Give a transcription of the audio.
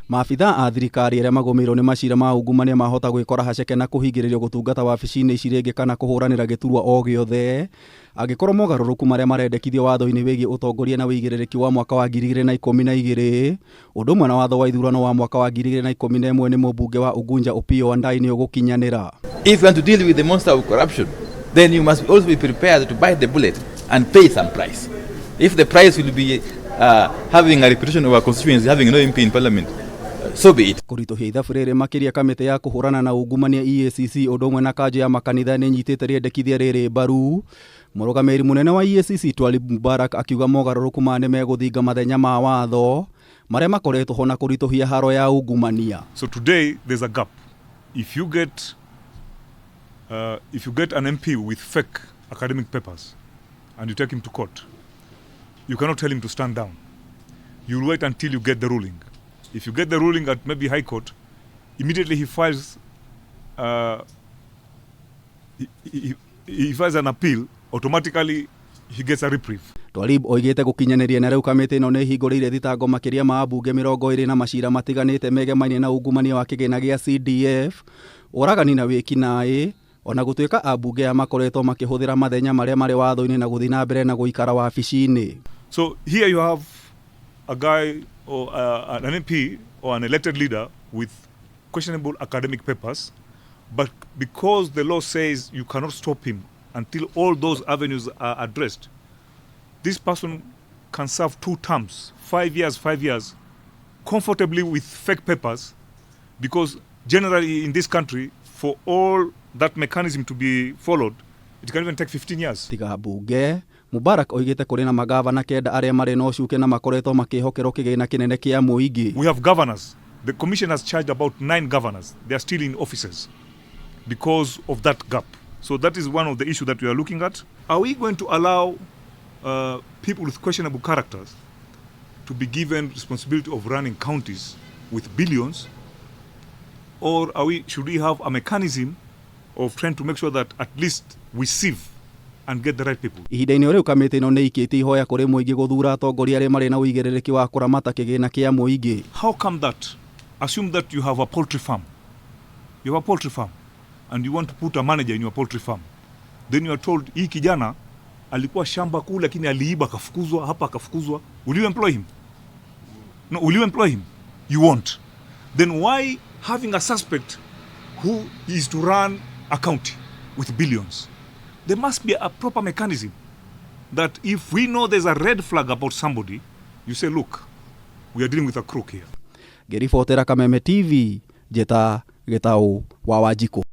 Maabitha a thirikari arĩa magomeirwo nĩ macira ma ungumania mahota gwĩkora haceke na kũhingĩrĩrio gũtungata wabici-inĩ ici rĩngĩ kana kũhũranĩra gĩturwa o gĩothe angĩkorwo mogarũrũku marĩa marendekithio watho-inĩ wĩgiĩ ũtongoria na wĩigĩrĩrĩki wa mwaka wa 2012 ũndũ ũmwe na watho wa ithurano wa mwaka wa 2011 nĩ mũmbunge wa Ugunja Opiyo Wandayi nĩ ũgũkinyanĩra. If you want to deal with the monster of corruption, then you must also be prepared to bite the bullet and pay some price. If the price will be having a reputation of our constituency having no MP in parliament, so be it. Kũritũhia ithabu rĩrĩ makĩria kamĩtĩ ya kũhũrana na ungumania EACC ũndũ ũmwe na kanjũ ya makanitha nĩ nyitĩte rĩendekithia rĩrĩ mbaru. Mũrũgamĩrĩri mũnene wa EACC Twalib Mubarak akiuga mogarũrũku ma nĩ megũthinga mathenya ma watho marĩa makoretwo ho na kũritũhia haro ya ungumania. So today there's a gap. If you get an MP with fake academic papers and you take him to court, you cannot tell him to stand down. You'll wait until you get the ruling. If you get the ruling at maybe High Court, immediately he files he files an appeal, automatically he gets a reprieve. Twalib oigĩte gũkinyanĩria na rĩu kamĩtĩ ĩno nĩ hingũrĩire thitango makĩria ma ambunge 20 na macira matiganĩte megemainie na ungumania wa kĩgĩna gĩa CDF, ũragani na wĩkinaĩ, ona gũtuĩka ambunge ya makoretwo makĩhũthĩra mathenya marĩa marĩ watho-inĩ na gũthiĩ na mbere na gũikara wabici-inĩ. So here you have a guy or an MP or an elected leader with questionable academic papers, but because the law says you cannot stop him until all those avenues are addressed, this person can serve 2 terms, 5 years, comfortably with fake papers, because generally in this country, for all that mechanism to be followed, it can even take 15 years. Tiga bunge, Mubarak oigĩte kũrĩ na magavana kenda arĩa marĩ na ũcuke na makoretwo makĩhokerwo kĩgĩna kĩnene kĩa mũingĩ. We have governors. The commission has charged about 9 governors. They are still in offices because of that gap. So that is one of the issues that we are looking at. Are we going to allow people with questionable characters to be given responsibility of running counties with billions, or should we have a mechanism of trying to make sure that at least we sieve and get the right people? Ihinda-inĩ rĩu kamĩtĩ ĩno nĩ ikĩtie ihoya kũrĩ mũingĩ gũthura atongoria arĩa marĩ na ũigĩrĩrĩki wa kũramata kĩgĩna kĩa mũingĩ. How come that? Assume that you have a poultry farm. You have a poultry farm and you want to put a manager in your poultry farm. Then you are told, hii kijana alikuwa shamba kule lakini aliiba akafukuzwa, hapa akafukuzwa. Will you employ him? No, will you employ him? You won't. Then why having a suspect who is to run a county with billions? There must be a proper mechanism that if we know there's a red flag about somebody, you say, look, we are dealing with a crook here. Ngĩribotera Kameme TV, Njeta Gĩtaũ wa Wanjikũ.